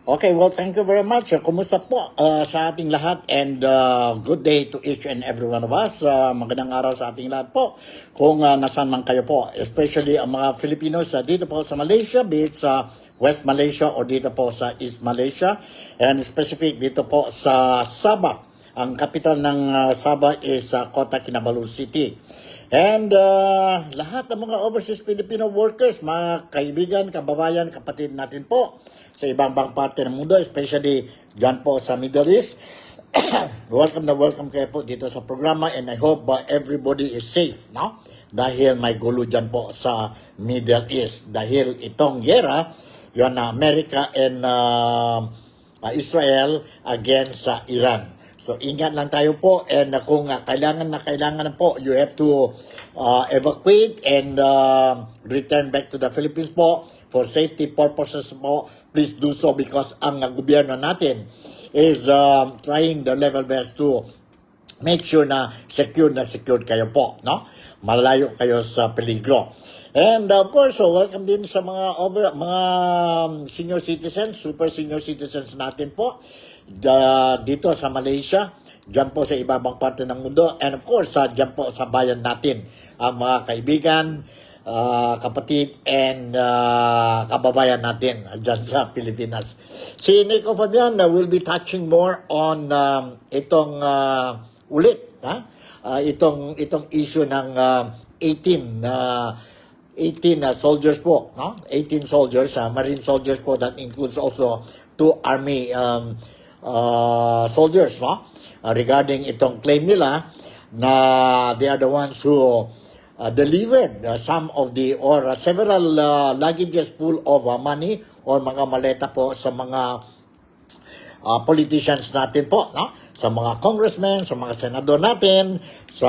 Okay, well, thank you very much. Kumusta po sa ating lahat and good day to each and every one of us. Magandang araw sa ating lahat po kung nasan man kayo po. Especially ang mga Filipinos dito po sa Malaysia, be it sa West Malaysia o dito po sa East Malaysia. And specific dito po sa Sabah. Ang capital ng Sabah is Kota Kinabalu City. And lahat ng mga overseas Filipino workers, mga kaibigan, kababayan, kapatid natin po, sa ibang parte ng mundo, especially dyan po sa Middle East. welcome kayo po dito sa programa and I hope everybody is safe, no? Dahil may gulo dyan po sa Middle East. Dahil itong gera, yun na America and Israel against sa Iran. So ingat lang tayo po and kung kailangan na po, you have to evacuate and return back to the Philippines po for safety purposes po. Please do so because ang gobyerno natin is trying the level best to make sure na secured kayo po, no? Malayo kayo sa peligro. And of course, so welcome din sa mga senior citizens, super senior citizens natin po dito sa Malaysia, dyan po sa ibang parte ng mundo, and of course, dyan po sa bayan natin, ang mga kaibigan, kapatid and kababayan natin dyan sa Pilipinas. Si Nico Fabian will be touching more on itong itong issue ng 18 soldiers po, no? 18 soldiers, Marine soldiers po, that includes also 2 Army soldiers, no? Regarding itong claim nila na they are the ones who delivered some of the or several luggages full of money or mga maleta po sa mga politicians natin po, no? Sa mga congressmen, sa mga senador natin, sa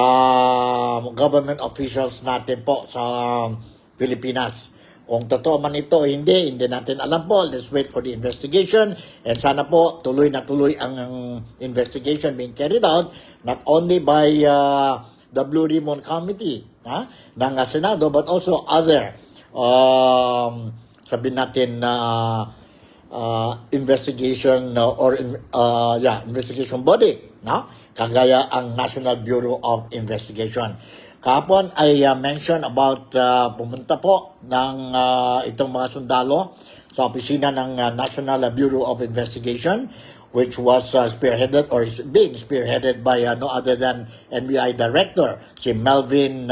government officials natin po sa Pilipinas. Kung totoo man ito o hindi natin alam po. Let's wait for the investigation and sana po tuloy na tuloy ang investigation being carried out not only by the Blue Ribbon Committee ng Senado but also other sabihin natin investigation investigation body, no? Kagaya ang National Bureau of Investigation. Kahapon ay mention about pumunta po ng itong mga sundalo sa opisina ng National Bureau of Investigation, which was spearheaded or is being spearheaded by no other than NBI Director, si Melvin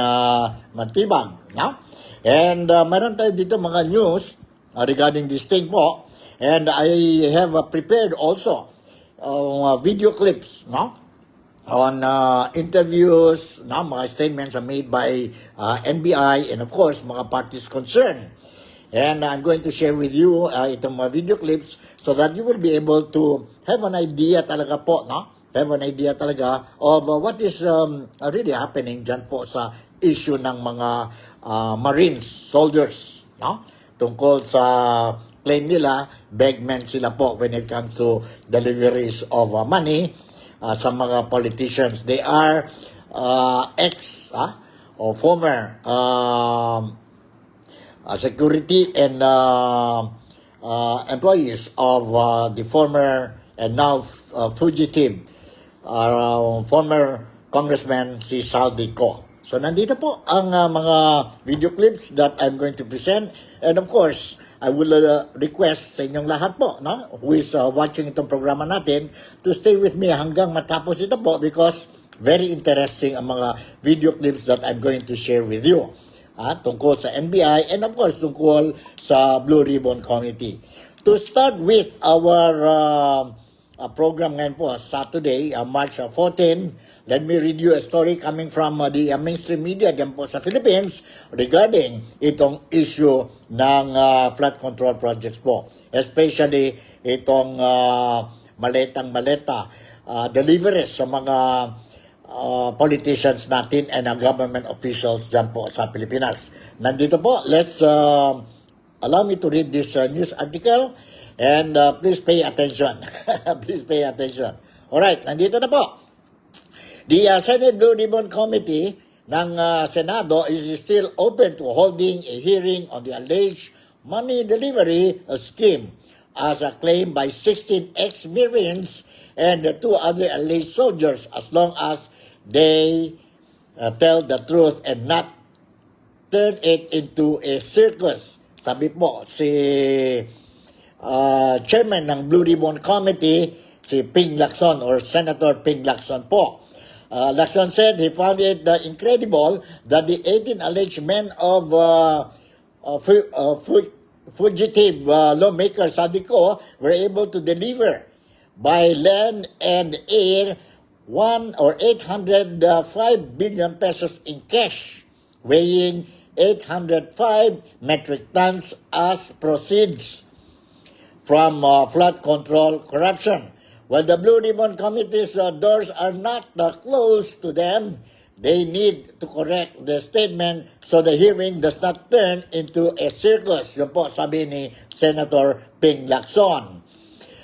Matibag. No? And meron tayo dito mga news regarding this thing po. And I have prepared also video clips, no? On interviews, no? Mga statements are made by NBI and of course, mga parties concerned. And I'm going to share with you itong mga video clips so that you will be able to have an idea talaga po, no? Have an idea talaga of what is really happening dyan po sa issue ng mga Marines, soldiers, no? Tungkol sa claim nila, bagmen sila po when it comes to deliveries of money sa mga politicians. They are ex or former security and employees of the former and now fugitive former Congressman si Saldi Co. So nandito po ang mga video clips that I'm going to present, and of course I will request sa inyong lahat po, no, who is watching itong programa natin, to stay with me hanggang matapos ito po because very interesting ang mga video clips that I'm going to share with you. Tungkol sa NBI and of course tungkol sa Blue Ribbon Committee. To start with our program ngayon po, Saturday, March 14, let me read you a story coming from the mainstream media dyan po sa Philippines regarding itong issue ng flood control projects po. Especially itong maletang-maleta deliveries sa mga politicians natin and government officials dyan po sa Pilipinas. Nandito po, let's allow me to read this news article and please pay attention. Please pay attention. Alright, nandito na po. The Senate Blue Ribbon Committee ng Senado is still open to holding a hearing on the alleged money delivery scheme as claimed by 16 ex-Marines and the 2 other alleged soldiers, as long as they tell the truth and not turn it into a circus. Sabi po, si chairman ng Blue Ribbon Committee, si Ping Lacson or Senator Ping Lacson po. Lacson said he found it incredible that the 18 alleged men of fugitive lawmakers, sabi ko, were able to deliver by land and air 805 billion pesos in cash, weighing 805 metric tons as proceeds from flood control corruption. While the Blue Ribbon Committee's doors are not closed to them, they need to correct the statement so the hearing does not turn into a circus. Yun po sabi ni Senator Ping Lacson.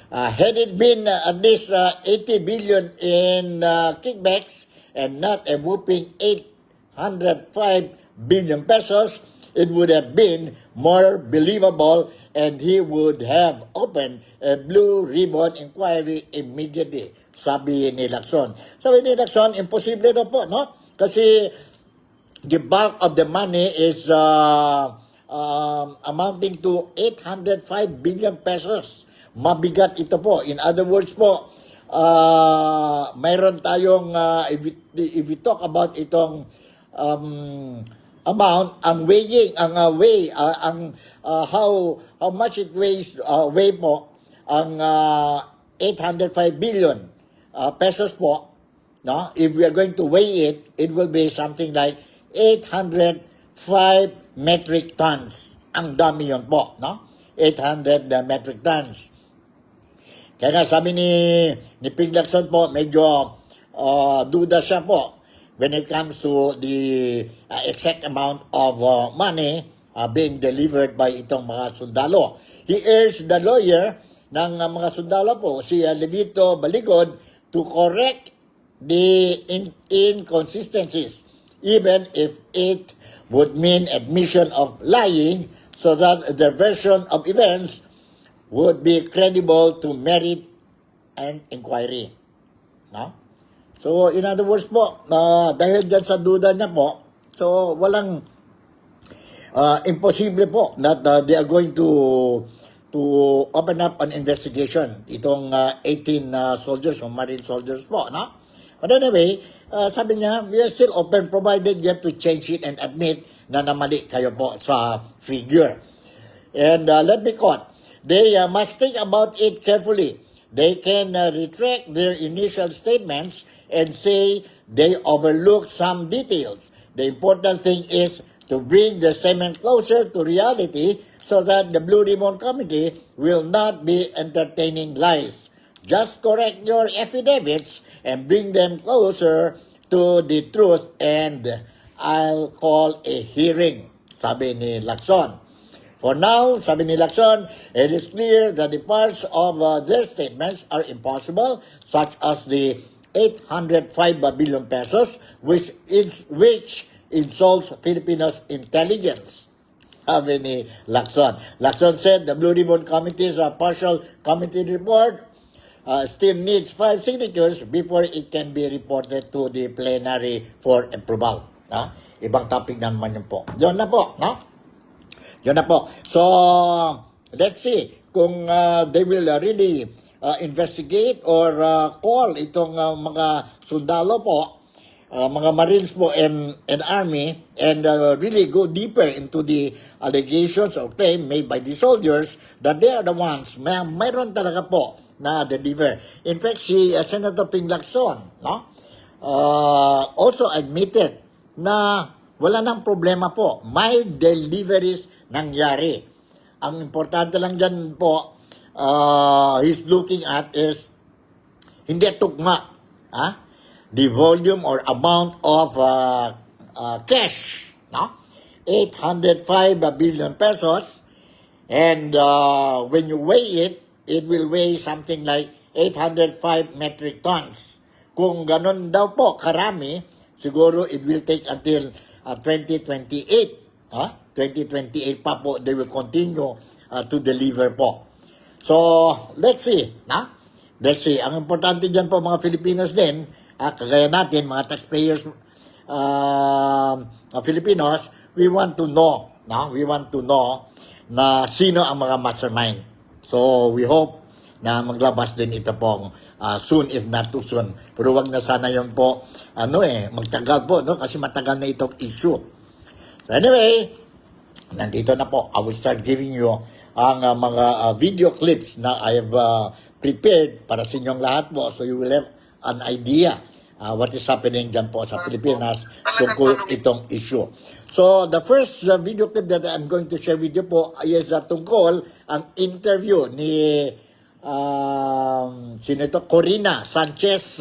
Had it been at least 80 billion in kickbacks and not a whooping 805 billion pesos, it would have been more believable and he would have opened a Blue Ribbon inquiry immediately, sabi ni Lacson. Sabi ni Lacson, imposible ito po, no? Kasi the bulk of the money is amounting to 805 billion pesos. Mabigat ito po. In other words po, mayroon tayong, if we talk about itong amount, ang weighing, how much it weigh po, ang 805 billion pesos po, no? If we are going to weigh it, it will be something like 805 metric tons. Ang dami yun po, no? 800 metric tons. Kaya nga sabi ni Ping Lacson po, medyo duda siya po when it comes to the exact amount of money being delivered by itong mga sundalo. He urged the lawyer ng mga sundalo po, si Levito Baligod, to correct the inconsistencies, even if it would mean admission of lying, so that the version of events would be credible to merit an inquiry. No? So, in other words po, dahil dyan sa duda niya po, so walang imposible po that they are going to open up an investigation, itong 18 soldiers or marine soldiers po, no? But anyway, sabi niya, we are still open provided you have to change it and admit na namali kayo po sa figure. And let me quote, they must think about it carefully. They can retract their initial statements and say they overlooked some details. The important thing is to bring the statement closer to reality so that the Blue Ribbon Committee will not be entertaining lies. Just correct your affidavits and bring them closer to the truth and I'll call a hearing, sabi ni Lacson. For now, sabi ni Lacson, it is clear that the parts of their statements are impossible, such as the 805 billion pesos, which insults Filipinos' intelligence, sabi ni Lacson. Lacson said the Blue Ribbon Committee's partial committee report still needs 5 signatures before it can be reported to the plenary for approval. Ibang topic na naman yun po. Yun na po, no? Yun na po. So, let's see kung they will really investigate or call itong mga sundalo po, mga Marines po and Army, and really go deeper into the allegations or claim made by the soldiers that they are the ones, mayroon talaga po na deliver. In fact, si Senator Ping Lacson, no, also admitted na wala nang problema po. May deliveries nangyari. Ang importante lang dyan po, he's looking at is hindi tugma. The volume or amount of cash. No? 805 billion pesos. And when you weigh it, it will weigh something like 805 metric tons. Kung ganun daw po karami, siguro it will take until 2028. 2028 pa po, they will continue to deliver po. So, let's see. Na? Let's see. Ang importante dyan po mga Filipinos din, kagaya natin, mga taxpayers, Filipinos, we want to know, no? We want to know na sino ang mga mastermind. So, we hope na maglabas din ito pong soon if not too soon. Pero wag na sana yun po, magtagal po, no? Kasi matagal na itong issue. So anyway, nandito na po. I will start giving you ang mga video clips na I have prepared para sa inyong lahat po. So you will have an idea what is happening dyan po sa Pilipinas tungkol itong issue. So the first video clip that I'm going to share with you po is tungkol ang interview ni sino ito? Corina Sanchez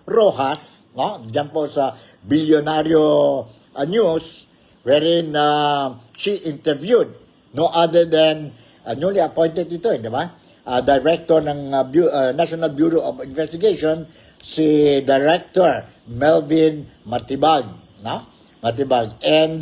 Rojas, no? Dyan po sa Bilyonaryo News, wherein she interviewed no other than newly appointed ito, di ba? Director ng National Bureau of Investigation, si Director Melvin Matibag, no? Matibag. And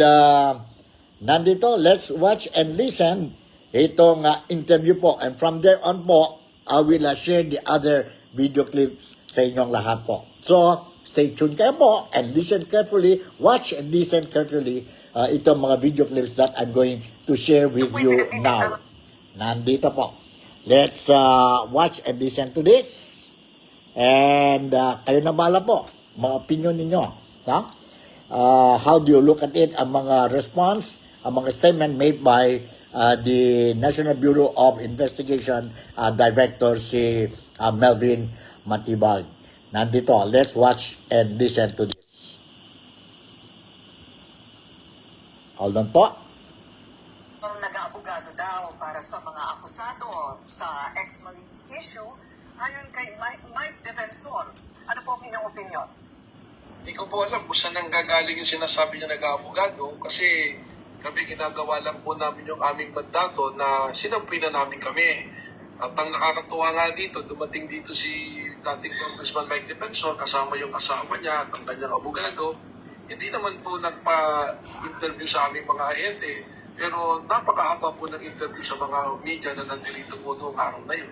nandito, let's watch and listen itong interview po. And from there on po, I will share the other video clips sa inyong lahat po. So, stay tuned kayo po and listen carefully, watch and listen carefully itong mga video clips that I'm going to share with you now. Nandito po. Let's watch and listen to this. And kayo na bala po, mga opinion ninyo. No? How do you look at it? Ang mga response, ang mga statement made by the National Bureau of Investigation Director si Melvin Matibag. Nandito, let's watch and listen to this. Hold on po. Nag-aabogado daw para sa mga akusado sa ex-Marines issue, ayon kay Mike Defensor. Ano po ang inyong opinion? Hindi ko po alam kung saan nanggagaling yung sinasabi niya nag-aabogado kasi kami ginagawa lang po namin yung aming mandato na sinampi na namin kami. At ang nakakatuwa nga dito, dumating dito si dating Congressman Mike Defensor kasama yung asawa niya at ang kanyang abogado. Hindi naman po nagpa-interview sa aming mga ahente, pero napakahaba po ng interview sa mga media na nandito po noong araw na yun.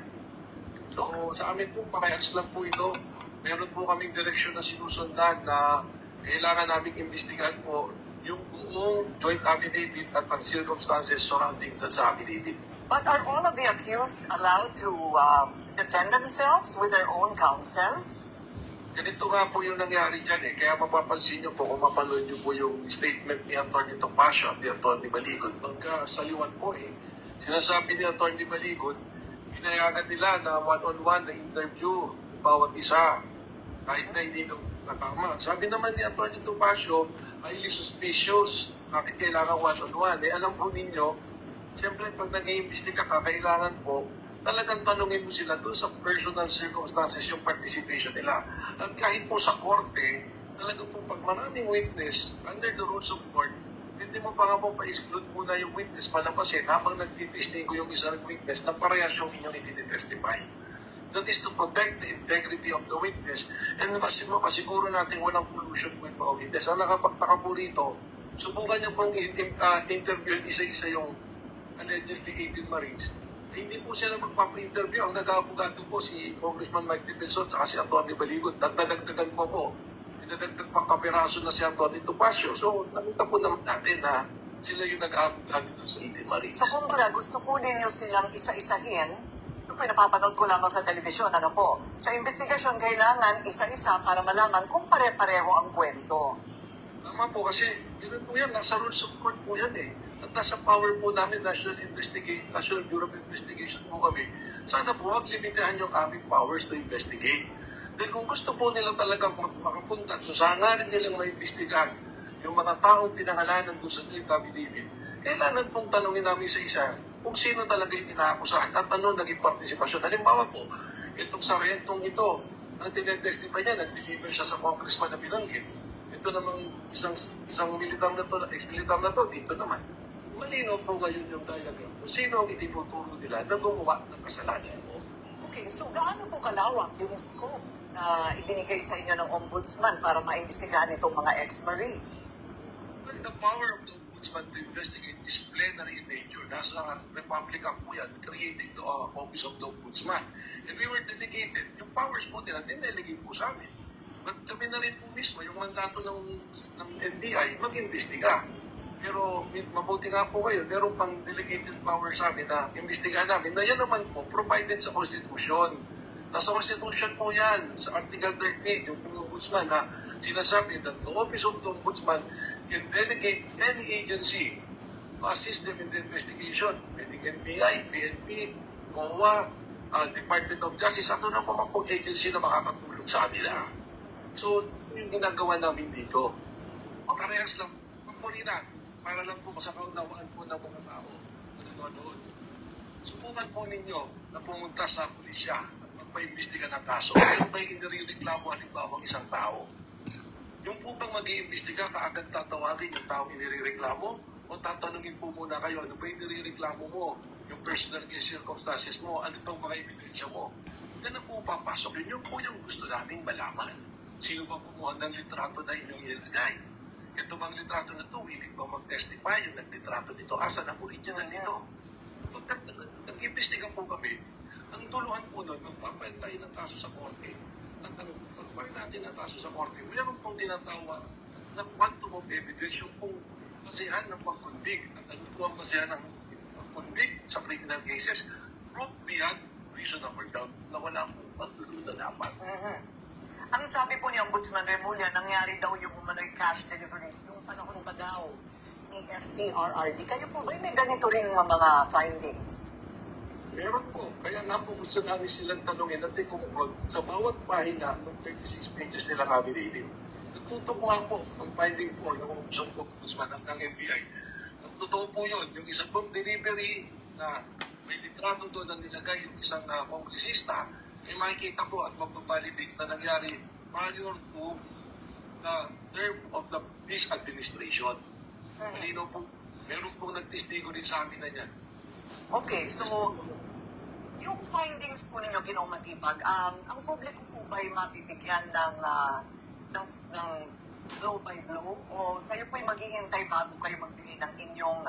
So sa amin po, pakayas lang po ito. Meron po kaming direksyon na sinusundan na kailangan naming imbestigahan po yung buong joint affidavit at ang circumstances surrounding sa affidavit. But are all of the accused allowed to defend themselves with their own counsel? Ganito nga po yung nangyari dyan eh. Kaya mapapansin nyo po kung mapanood nyo po yung statement ni Atty. Topacio at ni Atty. Maligod. Magkasaliwan po eh. Sinasabi ni Atty. Maligod, pinayagan nila na one-on-one na interview ng bawat isa kahit na hindi nakama. Sabi naman ni Atty. Topacio, highly suspicious. Bakit kailangan one-on-one? Eh alam po ninyo, siyempre pag nag-iimbestiga ka, kailangan po talagang tanungin mo sila doon sa personal circumstances yung participation nila. At kahit po sa korte, talagang po pag maraming witness, under the rules of court, hindi mo pa nga po pa-exclude muna yung witness palabasin habang nagtitesting ko yung isang witness na parehas yung inyong ititestify. That is to protect the integrity of the witness and masiguro natin walang pollution po yung mga witness. Ang nakapagtaka po rito, subukan niyo pong interview isa-isa yung allegedly 18 Marines. Hindi po sila magpapa-interview. Ang nag-aabogado po si Congressman Mike Defensor at si Atty. Maligod. Dadagdagan po po. Dinadagdag pang kapiraso na si Atty. Topacio. So, nakita po naman natin na sila yung nag-aabogado doon sa 18 Marines. So kung gusto po ninyo silang isa-isahin, ito po napapanood ko lamang sa telebisyon, ano po, sa investigasyon kailangan isa-isa para malaman kung pare-pareho ang kwento. Tama po kasi, yun po yan. Nasa rules of court po yan eh. At nasa power po namin, National Bureau of Investigation po kami, sana po wag limitahan yung aming powers to investigate. Dahil kung gusto po nila talagang makapunta, so sangarin nilang maimbestigahan yung mga taong pinangalanan doon sa joint affidavit, kailangan pong tanungin namin sa isa kung sino talaga yung inaakusahan at ano naging partisipasyon. Halimbawa po, itong sarentong ito, ang tinetestify niya, nag-deliver siya sa congressman na binanggit. Ito namang isang militar na to, ex-militar na to, dito naman. Malino po ngayon yung diagram kung sino ang itinuturo nila na gumawa ng kasalanan mo. Okay, so gaano po kalawak yung scope na ibinigay sa inyo ng ombudsman para maimbestigahan itong mga ex-Marines? Well, the power of the ombudsman to investigate is plenary in nature. Nasa Republic Act po yan, creating the Office of the Ombudsman. And we were delegated. Yung powers po nila, dinelegate po sa amin. But kami na rin po mismo, yung mandato ng NBI, mag-imbestiga. Pero mabuti nga po kayo, meron pang delegated power sa amin na imbestigahan namin, na yan naman po, provided sa Constitution. Nasa Constitution po yan, sa Article 38, yung Ombudsman na sinasabi that the Office of the Ombudsman can delegate any agency to assist them in the investigation. Pwedeng NBI, PNP, COA, Department of Justice, ano na pa mga pong agency na makakatulong sa kanila. So, yung ginagawa namin dito, parehas lang, magpurina, para lang po sa kaunawaan po ng mga tao na nanonood. Subukan po ninyo na pumunta sa pulisya at magpaimbestiga ng kaso. Meron kayo inireklamo halimbawa isang tao. Yung po bang mag-iimbestiga, kaagad tatawagin yung tao inireklamo? O tatanungin po muna kayo, ano ba yung inireklamo mo? Yung personal case circumstances mo, ano itong mga ebidensya mo? Yan na po papasok. Yun po yung gusto naming malaman. Sino ba kumuha ng litrato na inyong ilagay? Ito bang litrato na ito, willing ba mag-testify yung nag-litrato nito? Asan ang original nito? Pag nag-imbestiga po kami, ang tuluhan po nun, magpapantay ng kaso sa korte. At pagpapay natin ang kaso sa korte, mayroon pong tinatawag na quantum of evidence, yung pong basehan ng pag-convict. At ano po ang basehan ng pag-convict sa criminal cases? Proof beyond reasonable doubt na wala pong pagdududa dapat. Ang sabi po ni Ombudsman Remulla, nangyari daw yung umano'y cash deliveries nung panahon pa daw ni FPRRD. Kayo po ba may ganito rin mga findings? Meron po. Kaya nga po gusto namin silang tanongin at i-confront sa bawat pahina ng 36 pages nilang affidavit. Natutok nga po ang finding po ng Ombudsman ng NBI. At totoo po yun. Yung isang pong delivery na may litrato doon na nilagay yung isang kongresista, ay makikita po at magpavalidate na nangyari prior to the term of this administration. Malino po, meron po nagtestigo rin sa amin na yan. Okay, so yung findings po ninyo, Ginoong Matibag, ang publiko po ba ay mabibigyan ng blow by blow o kayo po ay maghihintay bago kayo magbigay ng inyong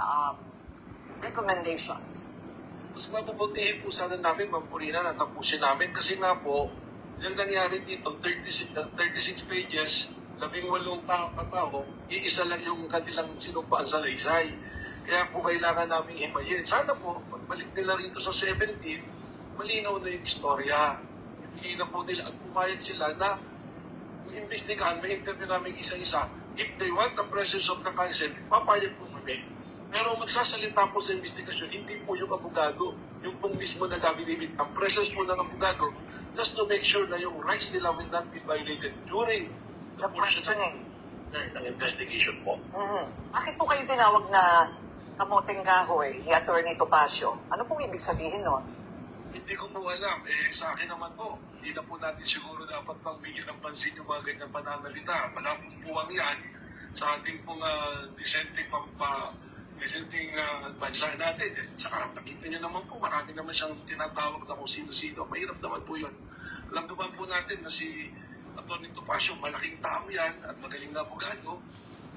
recommendations? Mas mapuputihin po sana namin, Purina, na tapusin namin kasi nga po, yung nangyari dito, 36 pages, 18 katao, iisa lang yung kanilang sinumpaan sa laysay. Kaya po kailangan namin himayin. Sana po, pagbalik nila rito sa 17, malinaw na yung istorya. Hindi na po nila, at pumayag sila na imbestigahan, may interview namin isa-isa. If they want the presence of the counsel, papayag po kami. Pero magsasalita po sa investigasyon, hindi po yung abogado, yung pong mismo nag-affidavit. Ang presence po ng abogado, just to make sure na yung rights nila will not be violated during the questioning ng investigation po. Bakit po kayo tinawag na kamoteng kahoy ni Atty. Topacio? Ano pong ibig sabihin nun? Hindi ko po alam. Sa akin naman po, hindi na po natin siguro dapat pang bigyan ng pansin yung mga ganyang pananalita. Wala pong puwang yan sa ating pong dissenting bansa natin. Saka nakita niyo naman po, marami naman siyang tinatawag na kung sino-sino. Mahirap naman po yun. Alam naman po natin na si Atty. Topacio, malaking tao yan at magaling na abogado.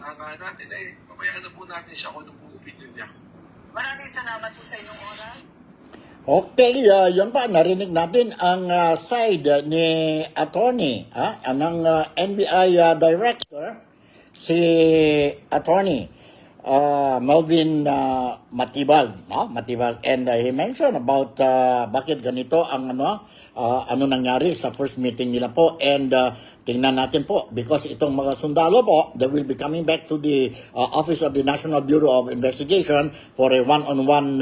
Nangangahan natin, pabayaan na po natin siya kung ano po opinion niya. Maraming salamat po sa inyong oras. Okay, yun pa, narinig natin ang side ni attorney, ng NBI director, si attorney Melvin Matibag, no? Matibag, and he mentioned about bakit ganito ang ano nangyari sa first meeting nila po, and tingnan natin po because itong mga sundalo po, they will be coming back to the Office of the National Bureau of Investigation for a one-on-one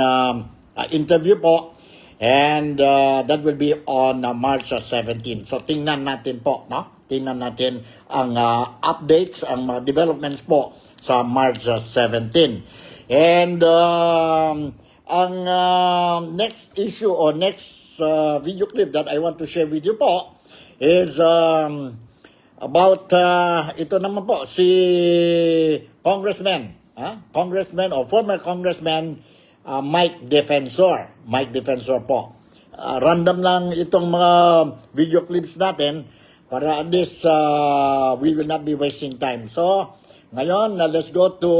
interview po, and that will be on March 17. So tingnan natin po, no? Tingnan natin ang updates, ang mga developments po sa March 17. And ang next issue or next video clip that I want to share with you po is about ito naman po si Congressman or former Congressman Mike Defensor po. Random lang itong mga video clips natin para at least we will not be wasting time. So ngayon, let's go to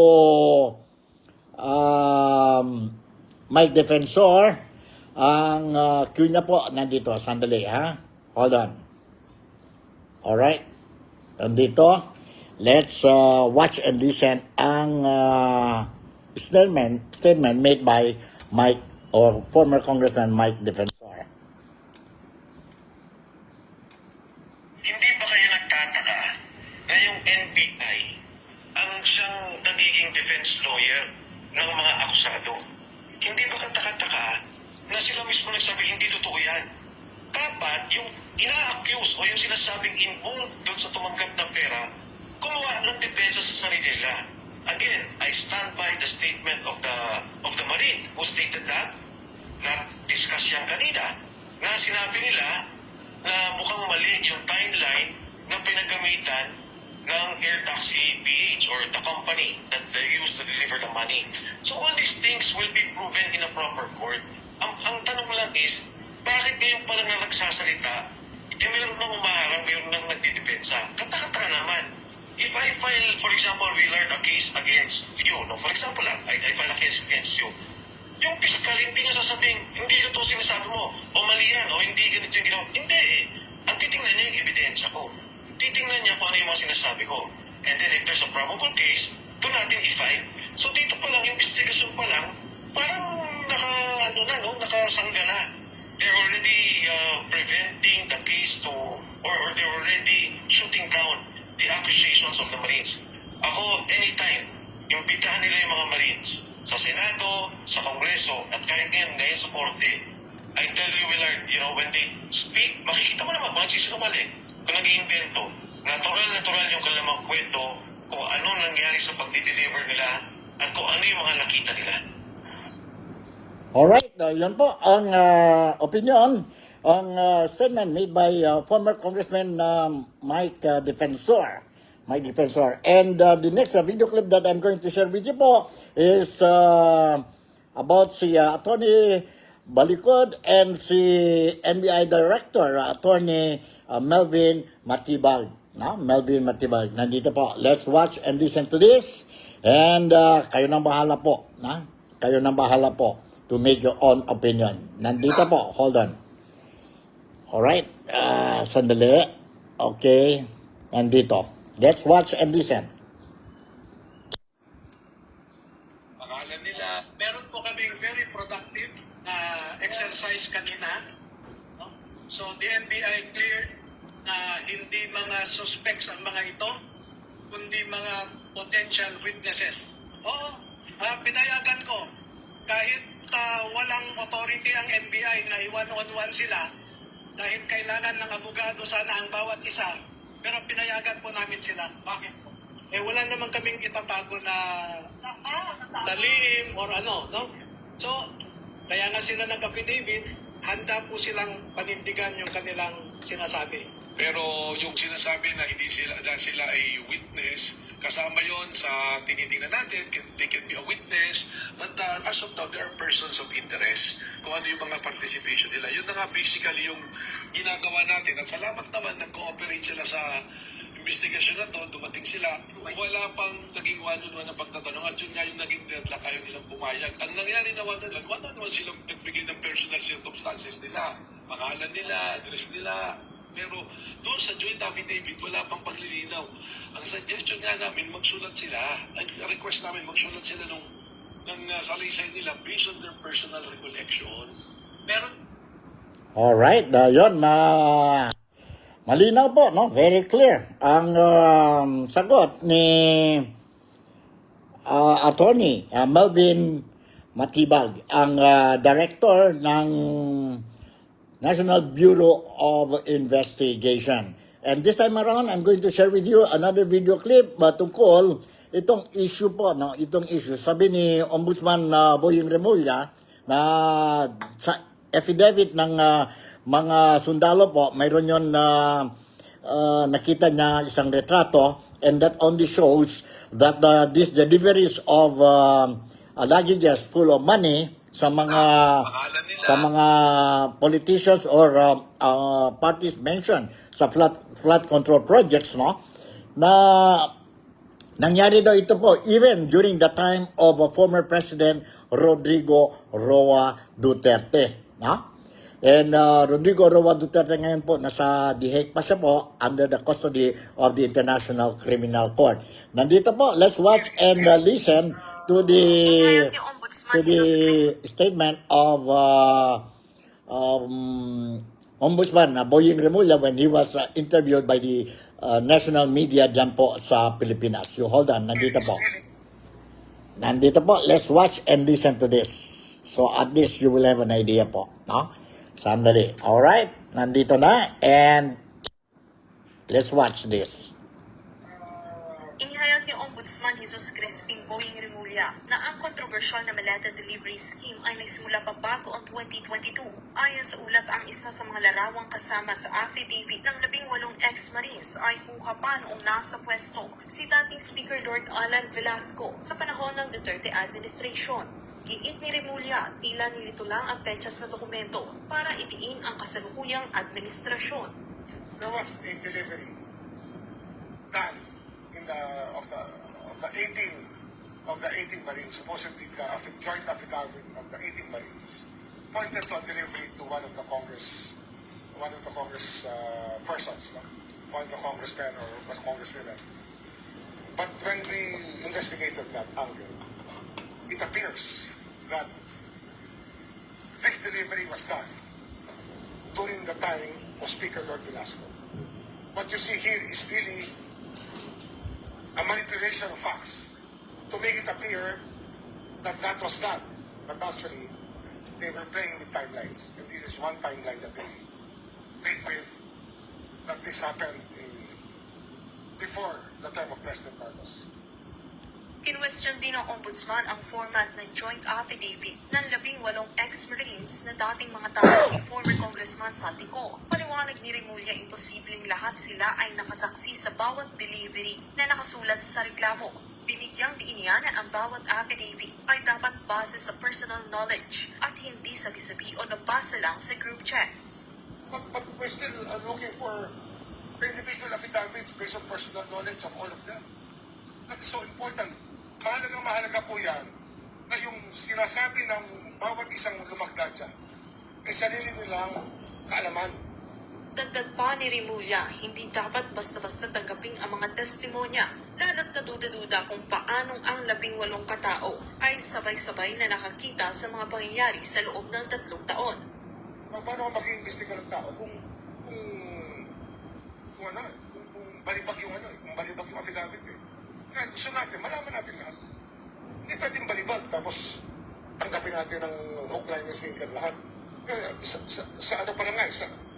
Mike Defensor. Ang queue niya po nandito. Sandali, ha? Hold on. Alright. Nandito. Let's watch and listen ang statement made by Mike or former Congressman Mike Defensor. Hindi ba kayo nagtataka na yung NBI ang siyang nagiging defense lawyer ng mga akusado? Hindi ba kataka-taka na sila mismo nagsabi hindi totoo yan? Dapat yung ina-accuse o yung sinasabing involved doon sa tumanggap ng pera, gumawa ng depensa sa sarili nila. Again, I stand by the statement of the Marine who stated that, na-discuss yan kanina, na sinabi nila na mukhang mali yung timeline na pinagamitan ng Air Taxi PH or the company that they used to deliver the money. So all these things will be proven in a proper court. Ang tanong lang is, bakit ngayon pa lang na nagsasalita, meron nang umaharang, meron nang nagdidepensa? Kata-kata naman. If I file, for example, we learn a case against you, no? For example lang, I file a case against you. Yung piskal, hindi niya sasabing, hindi ito sinasabi mo, o mali yan, o hindi ganito yung ginawa. Hindi eh. Ang titingnan niya yung ebidensya ko. Titingnan niya kung ano yung mga sinasabi ko. And then if there's a probable case, doon natin i-file. So dito pa lang, investigation pa lang, parang nakasangga na. They're already preventing the case to, or they're already shooting down the accusations of the Marines. Ako, anytime, imbitahan nila yung mga Marines sa Senado, sa Kongreso, at kahit ngayon sa Korte. I tell you, Willard, when they speak, makikita mo naman kung nagsisinungaling, kung nag-iimbento. Natural yung kanilang kwento, kung ano nangyari sa pag-deliver nila, at kung ano yung mga nakita nila. Alright, yan po ang opinion, ang statement made by former Congressman Mike Defensor. And the next video clip that I'm going to share with you po is about si Attorney Balikod and si NBI Director, Attorney Melvin Matibag. Melvin Matibag. Nandito po. Let's watch and listen to this. And kayo nang bahala po. Kayo nang bahala po to make your own opinion. Nandito po. Hold on. Alright. Sandali. Okay. Nandito. Let's watch and listen. Pangalan nila, Meron po kaming very productive na exercise kanina. No? So the NBI cleared na hindi mga suspects ang mga ito, kundi mga potential witnesses. Oo, pinayagan ko. Kahit walang authority ang NBI na i-one-on-one sila, dahil kailangan ng abogado sana ang bawat isa, pero pinayagan po namin sila. Bakit po? Wala naman kaming itatago na talim or ano, no? So, kaya nga sila nag-affidavit, handa po silang panindigan yung kanilang sinasabi. pero yung sinasabi na hindi sila ay witness, kasama yon sa tinitingnan natin, they can be a witness, but as of now, there are persons of interest kung ano yung mga participation nila. Yun na nga basically yung ginagawa natin. At salamat naman, nag-cooperate sila sa investigasyon na to, dumating sila, wala pang naging one-on-one na pagtatanong at yun nga yung naging deadlock, ayaw nilang pumayag. Ang nangyari na one-on-one silang nagbigay ng personal circumstances nila, pangalan nila, address nila, pero doon sa joint affidavit, wala pang paglilinaw. Ang suggestion nga namin, magsulat sila, request namin, magsulat sila ng salaysay nila based on their personal recollection. Meron Alright, yun, malinaw po, no? Very clear. Ang sagot ni Attorney Melvin Matibag, ang Director ng National Bureau of Investigation. And this time around, I'm going to share with you another video clip tungkol itong issue po, no? Itong issue. Sabi ni Ombudsman Boying Remulla na sa affidavit ng mga sundalo po, mayroon yun nakita niya isang retrato, and that only shows that these deliveries of luggages full of money sa mga politicians or parties mentioned sa flood control projects, no, na Nangyari daw ito po even during the time of former President Rodrigo Roa Duterte. No? And Rodrigo Roa Duterte ngayon po, nasa The Hague pa siya po under the custody of the International Criminal Court. Nandito po, let's watch and listen to the statement of Ombudsman Boying Remulla when he was interviewed by the national media dyan po sa Pilipinas. You hold on, nandito po. Nandito po, let's watch and listen to this. So at least you will have an idea po. No? Sandali. Alright, nandito na and let's watch this. Inihayag ni Ombudsman Jesus Crispin Boying Remulla na ang kontrobersyal na maleta delivery scheme ay nagsimula pa bago ang 2022. Ayon sa ulat, ang isa sa mga larawang kasama sa affidavit ng 18 ex-Marines ay buha pa noong nasa pwesto si dating Speaker Lord Alan Velasco sa panahon ng Duterte administration. Giit ni Remulla, tila nilito lang ang petsa sa dokumento para itiin ang kasalukuyang administrasyon. There was a delivery done in of the 18 Marines, supposedly the joint affidavit of the 18 Marines, pointed to a delivery to one of the Congress persons, no? One of the congressmen or congresswomen. But when we investigated that angle, it appears that this delivery was done during the time of Speaker Lord Velasco. What you see here is really a manipulation of facts to make it appear that that was done. But actually, they were playing with timelines. And this is one timeline that they played with, that this happened before the term of President Marcos. Kinwestiyon din ng Ombudsman ang format ng joint affidavit ng 18 ex-Marines na dating mga tao ni former Congressman Satico. Paliwanag ni Remulla, imposibleng lahat sila ay nakasaksi sa bawat delivery na nakasulat sa reklamo. Binigyang diin niya na ang bawat affidavit ay dapat base sa personal knowledge at hindi sabi-sabi o nabasa lang sa group chat. But we're still looking for individual affidavits based on personal knowledge of all of them. That is so important. Mahalaga po yan na yung sinasabi ng bawat isang lumagda dyan ay sarili nilang kaalaman. Dagdag pa ni Remulla, hindi dapat basta-basta tanggaping ang mga testimonya, lalo't naduda-duda kung paanong ang 18 katao ay sabay-sabay na nakakita sa mga pangyayari sa loob ng 3 taon. Paano ka mag-iimbestiga ng tao kung balibag yung affidavit eh. Kaya gusto natin, malaman natin lahat. Hindi pwedeng balibag, tapos tanggapin natin ng hook, line, and sinker lahat. Kaya, sa ano pa lang nga,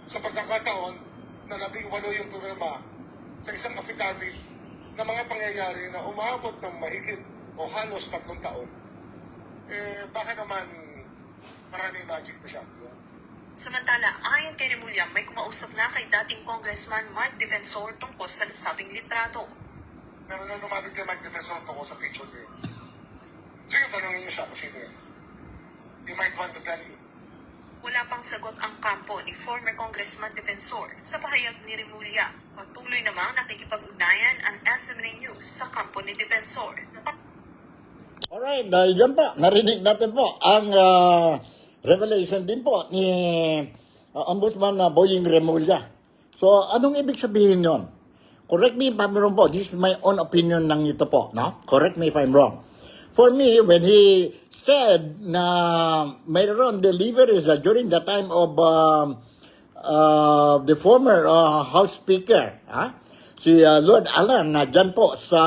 sa pagkakataon na 18 yung problema sa isang affidavit na mga pangyayari na umabot ng mahigit o halos 3 taon, baka naman maraming magic pa siya. Samantala, ayon kay Remulla, may kumausap na kay dating Congressman Mike Defensor tungkol sa nasabing litrato. Pero nung lumapit kay Mike Defensor tungkol sa picture ko yun, sige, tanongin niyo siya kung sino yan. He might want to tell you. Wala pang sagot ang kampo ni former Congressman Defensor sa pahayag ni Remulla. Patuloy namang nakikipag-ugnayan ang SMNA News sa kampo ni Defensor. Alright, yan po, narinig natin po ang revelation din po ni Ombudsman Boying Remulla. So, anong ibig sabihin yon? Correct me if I'm wrong po. This is my own opinion lang ito po. No? Correct me if I'm wrong. For me, when he said na mayroon deliveries during the time of the former House Speaker, si Lord Alan, na dyan po sa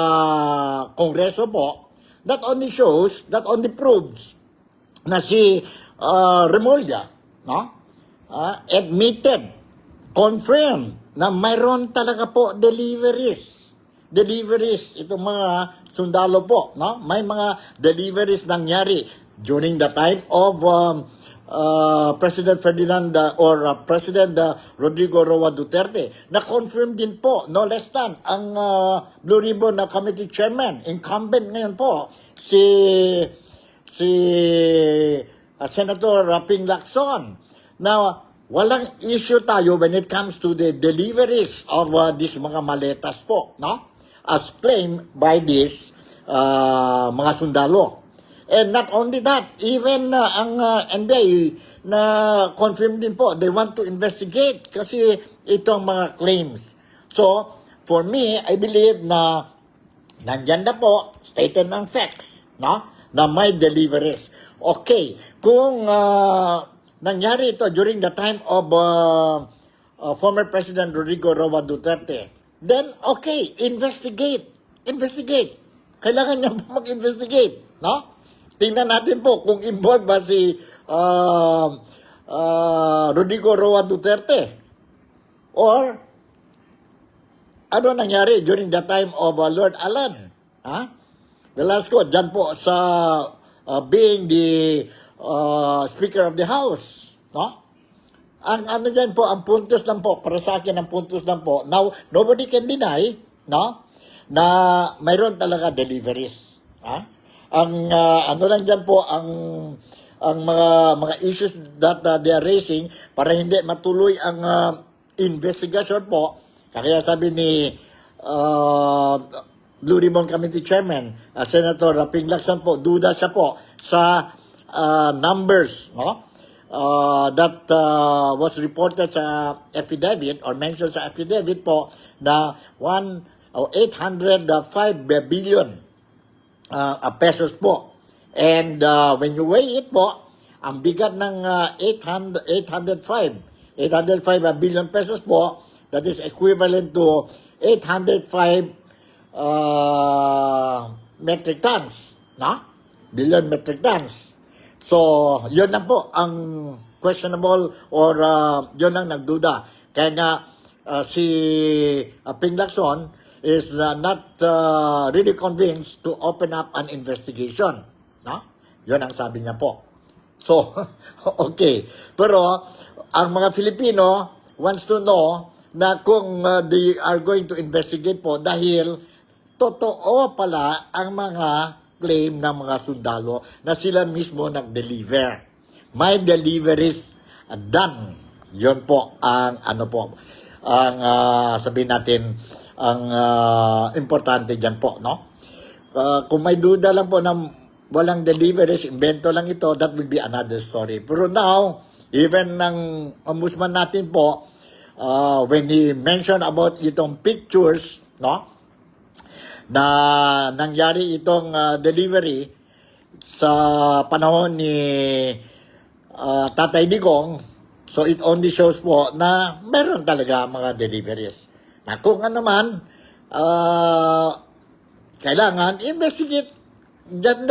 Kongreso po, that only shows, that only proves na si Remulla, no? Admitted, confirmed na mayroon talaga po deliveries, itong mga sundalo po, no? May mga deliveries nangyari during the time of President Ferdinand President Rodrigo Roa Duterte. Na-confirm din po, no less than, ang Blue Ribbon na Committee Chairman, incumbent ngayon po, si Senator Ping Lacson. Now, walang issue tayo when it comes to the deliveries of these mga maletas po, no? as claimed by this mga sundalo. And not only that, even ang NBI na confirm din po, they want to investigate kasi itong mga claims. So, for me, I believe na nandyan na po, stated ng facts, no? Na may deliveries. Okay, kung nangyari ito during the time of former President Rodrigo Roa Duterte, then okay, investigate. Kailangan niya po mag-investigate, no? Tingnan natin po kung involved ba si Rodrigo Roa Duterte or ano nangyari during the time of Lord Alan Velasco dyan po sa being the Speaker of the House, no? Ang ano dyan po, ang puntos lang po, para sa akin ang puntos lang po, now, nobody can deny, no, na mayroon talaga deliveries. Ang ano lang dyan po, ang mga issues that they are raising para hindi matuloy ang investigation po, kaya sabi ni Blue Ribbon Committee Chairman, Senator Ping Lacson po, duda siya po sa numbers, no? That was reported sa affidavit or mentioned sa affidavit po na 805 billion pesos po. And when you weigh it po, ang bigat ng 805 billion pesos po, that is equivalent to 805 metric tons, no? Billion metric tons. So, yun lang po ang questionable or yun lang nagduda. Kaya nga si Ping Lacson is not really convinced to open up an investigation. No? Yun ang sabi niya po. So, okay. Pero, ang mga Filipino wants to know na kung they are going to investigate po dahil totoo pala ang mga claim ng mga sundalo na sila mismo nag-deliver. May deliveries done. Yun po ang ano po, ang sabihin natin, ang importante dyan po, no? Kung may duda lang po na walang deliveries, invento lang ito, that will be another story. Pero now, even ng ombudsman natin po, when he mentioned about itong pictures, no, na nangyari itong delivery sa panahon ni Tatay Digong, so it only shows po na meron talaga mga deliveries. Na kung ano man, kailangan investigate. Then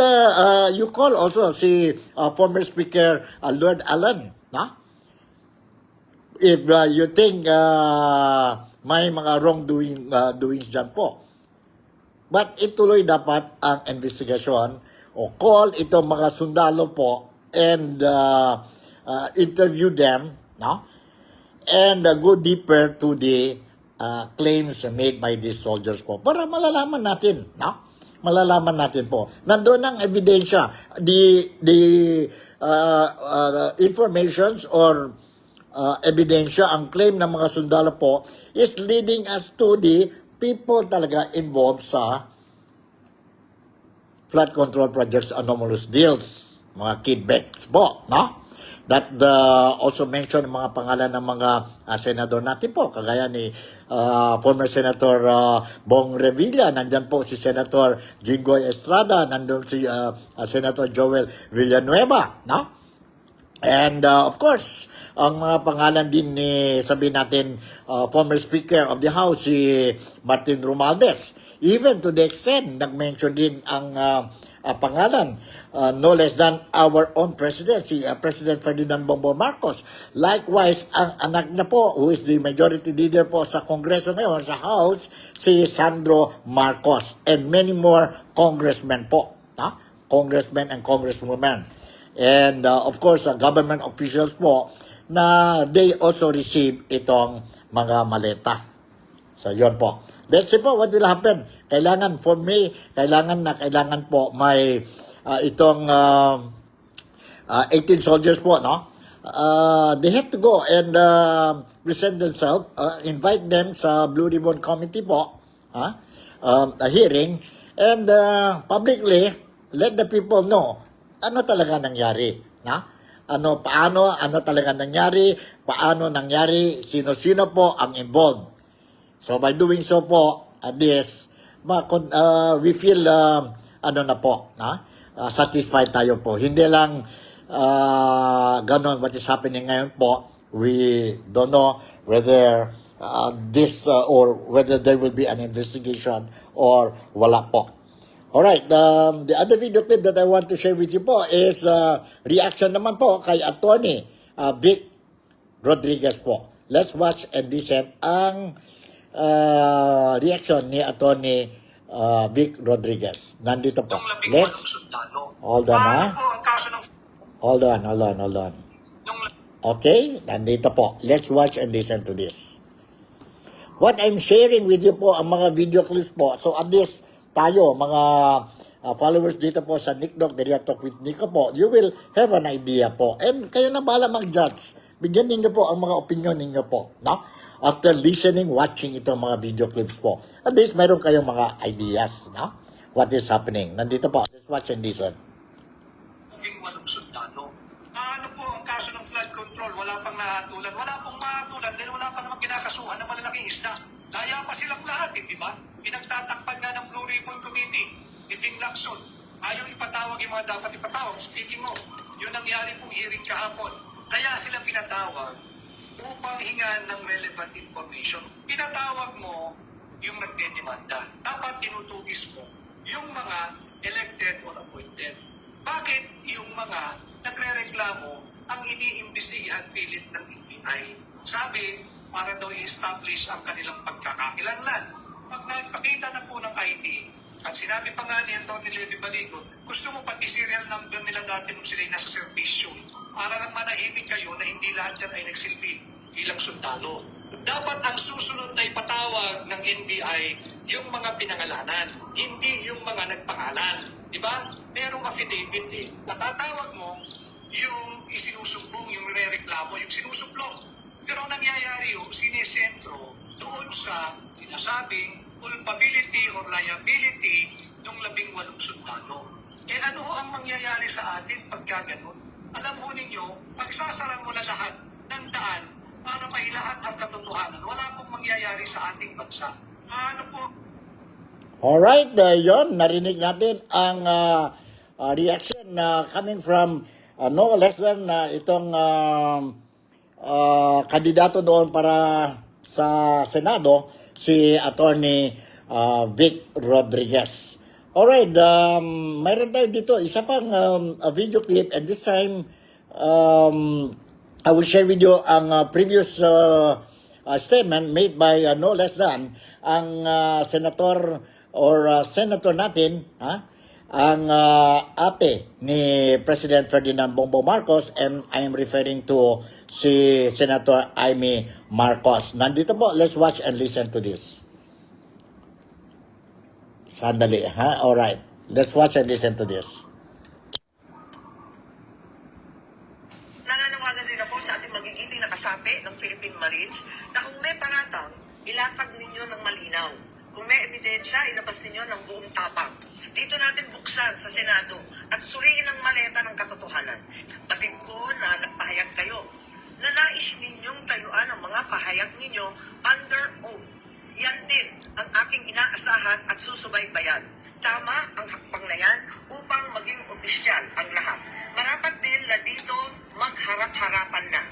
you call also si former Speaker Lord Alan, no? If you think may mga wrongdoings dyan po. But ituloy dapat ang investigation o call itong mga sundalo po and interview them, no? And go deeper to the claims made by these soldiers po. Para malalaman natin, no? Malalaman natin po. Nandoon ang ebidensya, the informations or ebidensya, ang claim ng mga sundalo po is leading us to the people talaga involved sa flood control projects, anomalous deals, mga kickbacks po, no? That also mention mga pangalan ng mga senador natin po, kagaya ni former Senator Bong Revilla, nandyan po si Senator Jinggoy Estrada, nandun si Senator Joel Villanueva, no? And of course, ang mga pangalan din ni, sabihin natin, former Speaker of the House, si Martin Romualdez. Even to the extent, nag-mention din ang pangalan, no less than our own president, si President Ferdinand Bongbong Marcos. Likewise, ang anak niya po, who is the majority leader po sa Kongreso ngayon, sa House, si Sandro Marcos. And many more congressmen po. Congressmen and congresswomen. And of course, government officials po, na they also receive itong mga maleta. So, yun po. Let's see po what will happen. Kailangan, for me, kailangan po may itong 18 soldiers po, no? They have to go and present themselves, invite them sa Blue Ribbon Committee po, a hearing and publicly let the people know ano talaga nangyari, na? Ano talaga nangyari, paano nangyari, sino-sino po ang involved. So by doing so po, at this, we feel satisfied tayo po. Hindi lang ganon what is happening ngayon po. We don't know whether or whether there will be an investigation or wala po. Alright, the other video clip that I want to share with you po is reaction naman po kay Attorney Vic Rodriguez po. Let's watch and listen ang reaction ni Attorney Vic Rodriguez. Nandito po. Let's hold on, ha? Hold on. Okay, nandito po. Let's watch and listen to this. What I'm sharing with you po ang mga video clips po. So at least tayo, mga followers dito po sa Nick Doc, Daria Talk with Nico po, you will have an idea po. And kayo na bahala mag-judge. Bigyan ninyo po ang mga opinion ninyo po. No? After listening, watching itong mga video clips po. At least mayroon kayong mga ideas. No? What is happening. Nandito po. Let's watch and listen. Walong sundalo. Ano po ang kaso ng flood control? Wala pang nahatulan. Wala pong mahatulan dahil wala pa namang kinakasuhan ng malalaking isda. Daya pa silang lahat, di ba? Pinagtatakpan nga ng Blue Ribbon Committee, ni Ping Lacson. Ayaw ipatawag yung mga dapat ipatawag. Speaking of, yun nangyari pong hearing kahapon. Kaya sila pinatawag upang hingan ng relevant information. Pinatawag mo yung nagdedemanda. Dapat tinutugis mo yung mga elected or appointed. Bakit yung mga nagre-reklamo ang iniimbestigahan pilit ng NBI? Sabi, para daw i-establish ang kanilang pagkakakilanlan. Pag nagpakita na po ng ID, at sinabi pa nga ni Antonio Levy Baligot, gusto mo pati serial number nila dati nung sila nasa servisyo. Para lang manahimik kayo na hindi lahat dyan ay nagsilbi bilang sundalo. Dapat ang susunod na ipatawag ng NBI yung mga pinangalanan, hindi yung mga nagpangalan. Diba? Merong affidavit eh. Natatawag mo yung isinusumbong, yung re-reklamo, yung sinusuplong. Pero ang nangyayari yung sinesentro doon sa sinasabing culpability or liability ng 18 sundalo. Eh ano ho ang mangyayari sa atin pagka ganun? Alam ho ninyo, pagsasara mo na lahat ng daan para mailahat ang katotohanan, wala pong mangyayari sa ating bansa. Ano po? Alright, yon narinig natin ang reaction coming from no less than itong kandidato doon para sa Senado, si Attorney Vic Rodriguez. Alright, mayroon tayo dito isa pang video clip, and this time I will share with you ang previous statement made by no less than ang senator or senator natin, ang ate ni President Ferdinand Bongbong Marcos, and I am referring to si Senator Amy Marcos. Nandito po, let's watch and listen to this. Sandali, ha? Alright, let's watch and listen to this. Nananawagan rin ako sa ating magigiting na kasapi ng Philippine Marines na kung may paratang, ilatag ninyo ng malinaw. Kung may ebidensya, ilabas ninyo ng buong tapang. Dito natin buksan sa Senado at suriin ang maleta ng katotohanan. Batid ko na nagpahayag kayo na nais ninyong tayuan ang mga pahayag ninyo under oath. Yan din ang aking inaasahan at susubaybayan. Tama ang hakbang na yan upang maging opisyal ang lahat. Marapat din na dito magharap-harapan na.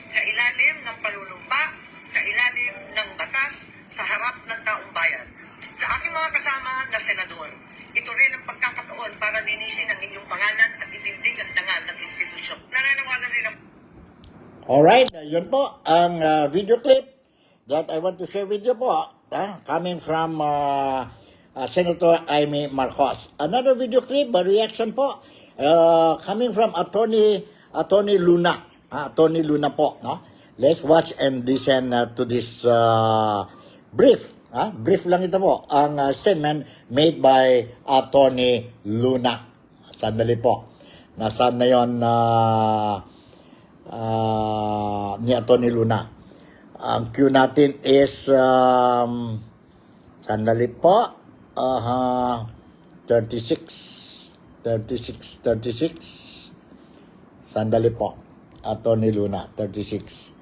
Sa ilalim ng panunumpa, sa ilalim ng batas, sa harap ng taong bayan. Sa aking mga kasama na senador, ito rin ang pagkakataon para linisin ang inyong pangalan at itindig ang dangal ng institusyon. Nananawagan rin ako. Alright, yun po ang video clip that I want to share with you po, coming from Senator Amy Marcos. Another video clip, a reaction po, coming from Attorney Luna. Attorney Luna po, no? Let's watch and listen to this brief. Brief lang ito po, ang statement made by Attorney Luna. Sandali po. Nasaan na yun ni Attorney Luna? Ang cue natin is sandali po. 36. Sandali po. Attorney Luna, 36.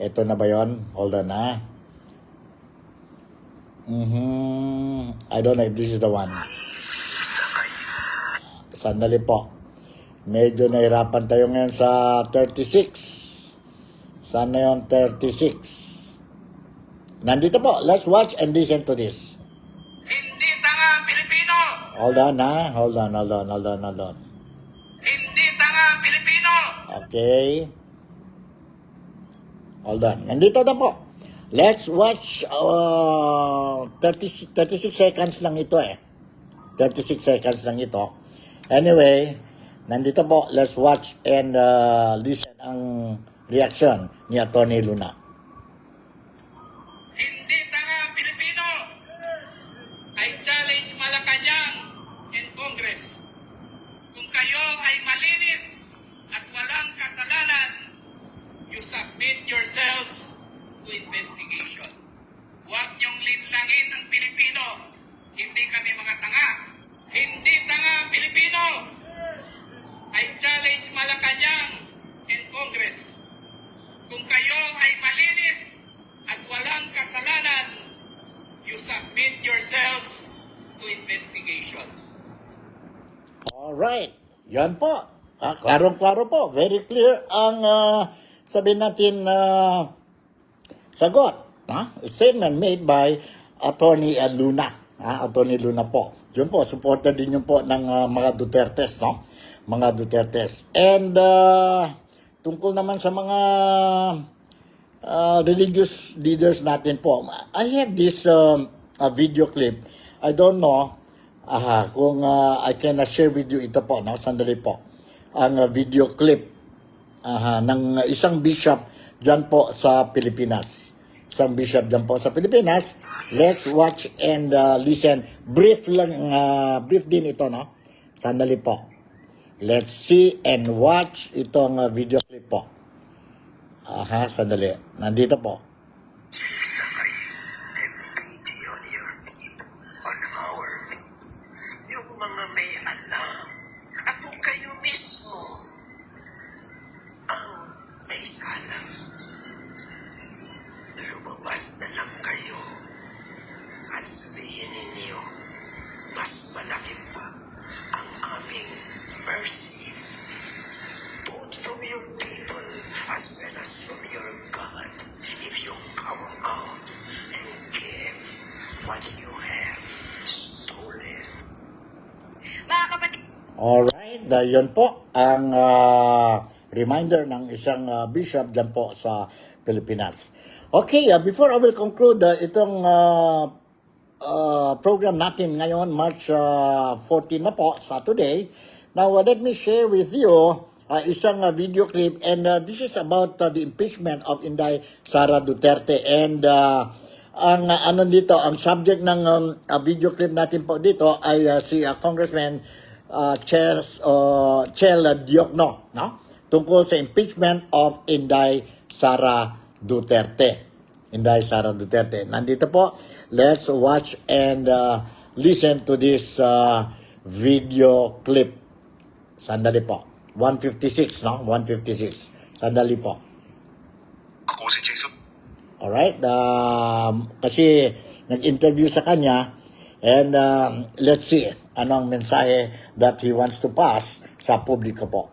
Ito na ba yun? Hold on na. I don't know if this is the one. Sandali po. Medyo nahirapan tayo ngayon sa 36. Sana yung 36. Nandito po. Let's watch and listen to this. Hindi tanga ang Pilipino! Hold on ha. Hold on. Hindi tanga ang Pilipino! Okay. Hold on. Nandito na po. Let's watch 36 seconds lang ito 36 seconds lang ito. Anyway, nandito po. Let's watch and listen ang reaction ni Atty. Luna. Hindi tanga ang Pilipino! I challenge Malacanang and Congress. Kung kayo ay malinis at walang kasalanan, you submit yourselves to investigation. Huwag niyong linlangin ang Pilipino. Hindi kami mga tanga. Hindi tanga ang Pilipino! I challenge Malacanang and Congress. Kung kayo ay malinis at walang kasalanan, you submit yourselves to investigation. Alright. Yan po. Klarong-klaro po. Very clear ang sabihin natin sagot. Statement made by Atty. Luna. Atty. Luna po. Yun po. Supported din yun po ng mga Dutertes. Mga Dutertes. And tungkol naman sa mga religious leaders natin po. I have this video clip. I don't know kung I can share with you ito po. Sandali po. Ang video clip ng isang bishop dyan po sa Pilipinas. Isang bishop dyan po sa Pilipinas. Let's watch and listen. Brief din ito. Sandali po. Let's see and watch itong video clip po. Sandali. Nandito po. Yung mga may alam at kung kayo mismo ang may sala, lumabas na lang kayo at sabihin ninyo, mas malaki pa ang aming mercy, both from your people as well as from your God, if you come out and give what you have stolen. Mga kapatid, Alright, yun po ang reminder ng isang bishop dyan po sa Pilipinas. Okay, before I will conclude itong program natin ngayon, March 14 na po, Saturday. Now, let me share with you isang video clip, and this is about the impeachment of Inday Sara Duterte. And ang ano dito, ang subject ng video clip natin po dito ay si Congressman Chel Diokno, tungkol sa impeachment of Inday Sara Duterte. Inday Sara Duterte. Nandito po. Let's watch and listen to this video clip. Sandali po. 156, 156. Sandali po. Ako si Jason. Alright. Kasi nag-interview sa kanya, and let's see anong mensahe that he wants to pass sa publiko po.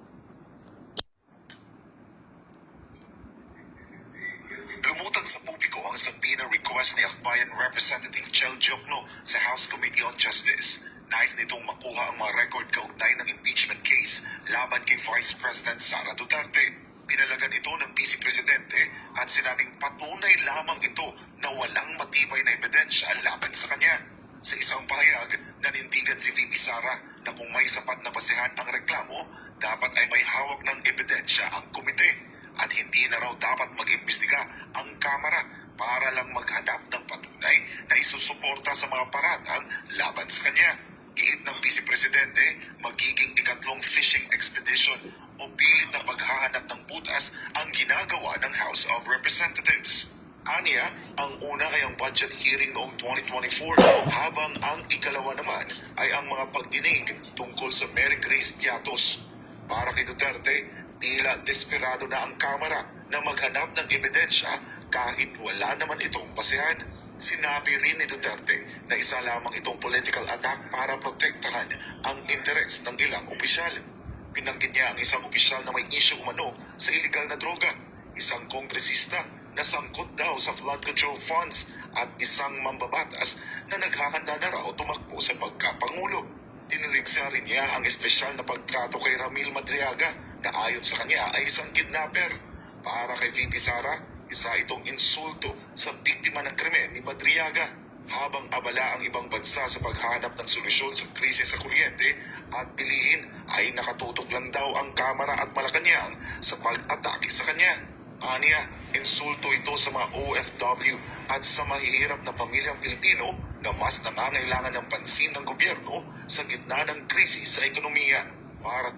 Lumutan sa publiko ang subpoena request ni Akbayan Representative Chel Diokno sa House Committee on Justice. Nais nitong makuha ang mga record kaugnay ng impeachment case laban kay Vice President Sara Duterte. Pinalagan ito ng Vice Presidente at sinabing patunay lamang ito na walang matibay na ebidensya laban sa kanya. Sa isang pahayag, nanindigan si VP Sara na kung may sapat na basehan ang reklamo, dapat ay may hawak ng ebidensya ang komite at hindi na raw dapat mag-imbestiga ang Kamara para lang maghanap ng patunay na isusuporta sa mga paratang laban sa kanya. Giit ng Vice Presidente, magiging ikatlong fishing expedition o pilit na paghahanap ng butas ang ginagawa ng House of Representatives. Aniya, ang una ay ang budget hearing noong 2024 habang ang ikalawa naman ay ang mga pagdinig tungkol sa Mary Grace Piatos. Para kay Duterte, tila desperado na ang Kamara na maghanap ng ebidensya kahit wala naman itong basehan. Sinabi rin ni Duterte na isa lamang itong political attack para protektahan ang interes ng ilang opisyal. Pinanggit niya ang isang opisyal na may issue umano sa illegal na droga, isang kongresista na sangkot daw sa flood control funds at isang mambabatas na naghahanda na raw tumakbo sa pagkapangulo. Tiniligsa rin niya ang espesyal na pagtrato kay Ramil Madriaga na ayon sa kanya ay isang kidnapper. Para kay VP Sara, isa itong insulto sa biktima ng krimen ni Madriaga. Habang abala ang ibang bansa sa paghahanap ng solusyon sa krisis sa kuryente at bilihin ay nakatutok lang daw ang Kamara at Malacanang sa pag-atake sa kanya. Aniya, insulto ito sa mga OFW at sa mahihirap na pamilyang Pilipino na mas nangangailangan ng pansin ng gobyerno sa gitna ng krisis sa ekonomiya. Para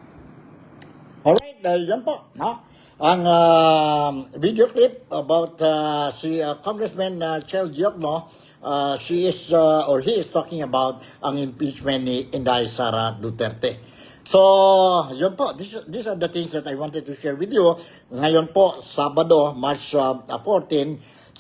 Alright, yan po, no? Ang video clip about si Congressman Chel Diokno, she is or he is talking about ang impeachment ni Inday Sara Duterte. So, yun po, these are the things that I wanted to share with you. Ngayon po, Sabado, March 14,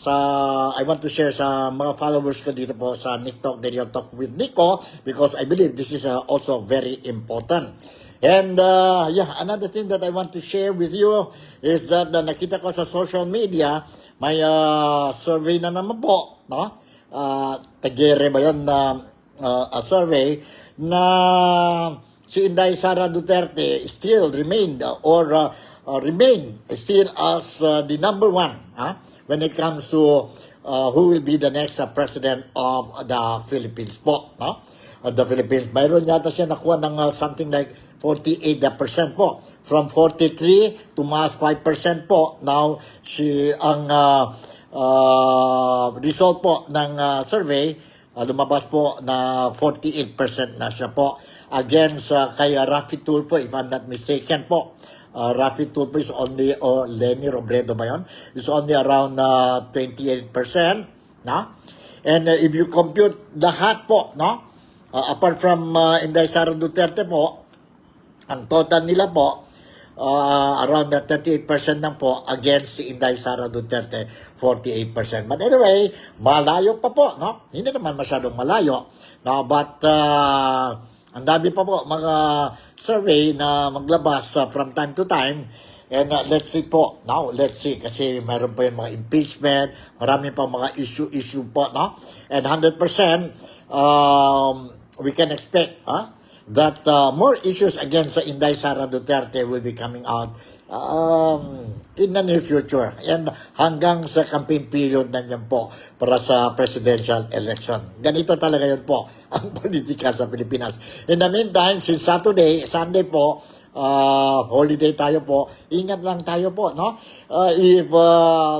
I want to share sa mga followers ko dito po sa Nick Talk, The Real Talk with Nico, because I believe this is also very important. And another thing that I want to share with you is that nakita ko sa social media, may survey na naman po, no? Tagere ba yan na survey na si Inday Sara Duterte still remained remain still as the number one when it comes to who will be the next president of the Philippines po. The Philippines, mayroon yata siya nakuha ng something like 48% po. From 43 to mas 5% po. Now, ang result po ng survey, lumabas po na 48% na siya po. Against kay Raffy Tulfo, if I'm not mistaken po. Raffy Tulfo is only, or Lenny Robredo ba yun? Is only around 28%. No? And if you compute lahat po, no? Apart from Inday Sara Duterte po, ang total nila po, around 38% lang po against si Inday Sara Duterte, 48%. But anyway, malayo pa po, no? Hindi naman masyadong malayo. No? But, ang dami pa po mga survey na maglabas from time to time. And let's see po. Now, let's see. Kasi mayroon pa yung mga impeachment. Marami pa mga issue po. No? And 100%, we can expect that more issues against Inday Sara Duterte will be coming out in the near future. And hanggang sa campaign period na yan po para sa presidential election. Ganito talaga yun po ang politika sa Pilipinas. In the meantime, since Sunday po, holiday tayo po, ingat lang tayo po, no?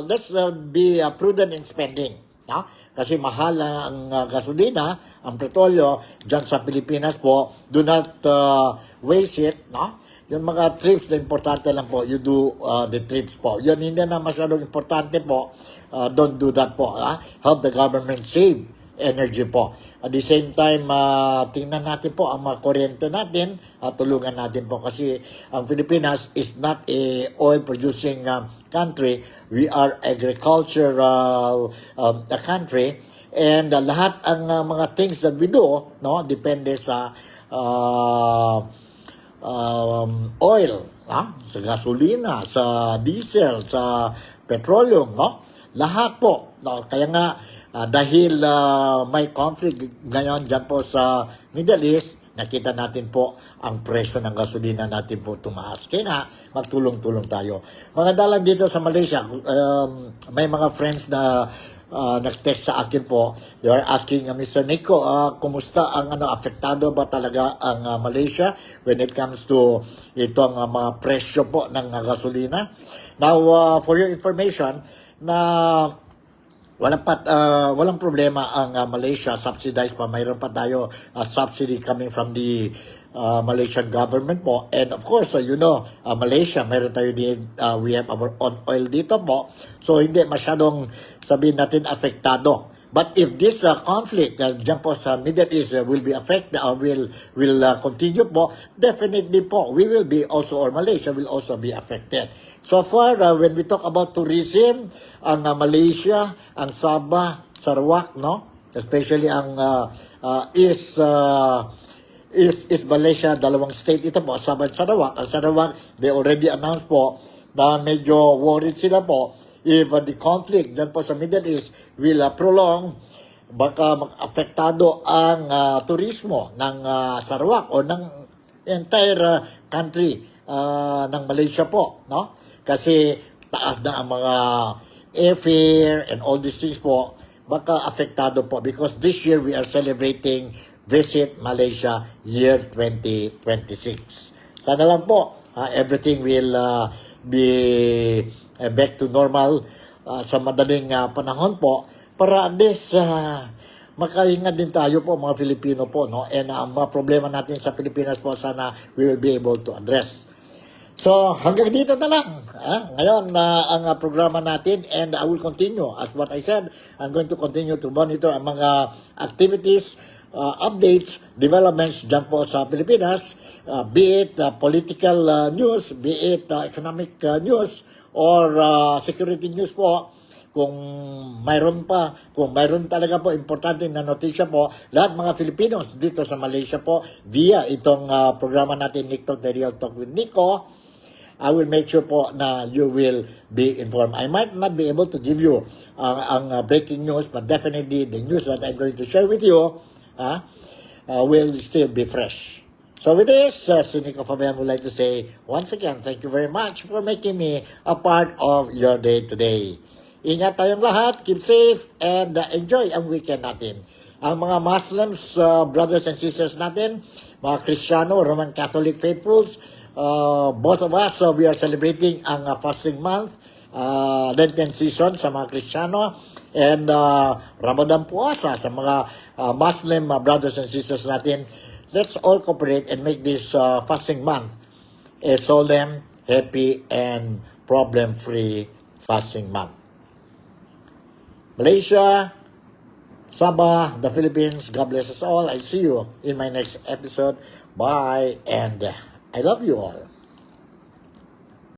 Let's be prudent in spending, no? Kasi mahal ang gasolina, ang petrolyo, dyan sa Pilipinas po, do not waste it, no? Yung mga trips na importante lang po, you do the trips po. Yun hindi na masyadong importante po, don't do that po. Help the government save energy po. At the same time, tingnan natin po ang mga kuryente natin, tulungan natin po kasi ang Pilipinas is not a oil-producing country. We are agricultural country. And lahat ang mga things that we do, no, depende sa oil, sa gasolina, sa diesel, sa petroleum, no? Lahat po. No? Kaya nga, dahil may conflict ngayon dyan po sa Middle East, nakita natin po ang presyo ng gasolina natin po tumaas. Kaya nga, magtulong-tulong tayo. Mga dalang dito sa Malaysia, may mga friends na nag-text sa akin po. They are asking, Mr. Nico, kumusta ang apektado ba talaga ang Malaysia when it comes to itong mga presyo po ng gasolina? Now, for your information, na walang problema ang Malaysia, subsidized pa. Mayroon pa tayo subsidy coming from the Malaysian government po. And of course, Malaysia, meron tayo din, we have our own oil dito po. So, hindi masyadong sabihin natin apektado. But if this conflict dyan po sa Middle East will be affected or will continue po, definitely po, we will be also, or Malaysia will also be affected. So far, when we talk about tourism, ang Malaysia, ang Sabah, Sarawak, no? Especially ang East Malaysia, dalawang state ito po, Sabah at Sarawak. Ang Sarawak, they already announced po na medyo worried sila po if the conflict dyan po sa Middle East will prolong, baka mag-apektado ang turismo ng Sarawak o ng entire country ng Malaysia po, no? Kasi taas na ang mga airfare and all these things po, baka apektado po because this year we are celebrating Visit Malaysia Year 2026. Sana lang po, everything will be back to normal sa madaling panahon po para at least makahinga din tayo po mga Filipino po, no? And ang mga problema natin sa Pilipinas po sana we will be able to address. So, hanggang dito na lang. Ngayon, ang programa natin, and I will continue. As what I said, I'm going to continue to monitor ang mga activities, updates, developments dyan po sa Pilipinas, be it political news, be it economic news, or security news po. Kung mayroon talaga po importante na notisya po, lahat mga Filipinos dito sa Malaysia po, via itong programa natin, Nick Talk, The Real Talk with Nico, I will make sure po na you will be informed. I might not be able to give you ang breaking news, but definitely the news that I'm going to share with you will still be fresh. So with this, si Nico Fabian would like to say, once again, thank you very much for making me a part of your day today. Ingat tayong lahat, keep safe, and enjoy ang weekend natin. Ang mga Muslims, brothers and sisters natin, mga Kristiyano, Roman Catholic faithfuls, both of us, we are celebrating ang fasting month, Lenten season sa mga Kristiyano, and Ramadan puasa sa mga Muslim brothers and sisters natin. Let's all cooperate and make this fasting month a solemn, happy, and problem-free fasting month. Malaysia, Sabah, the Philippines, God bless us all. I'll see you in my next episode. Bye, and I love you all.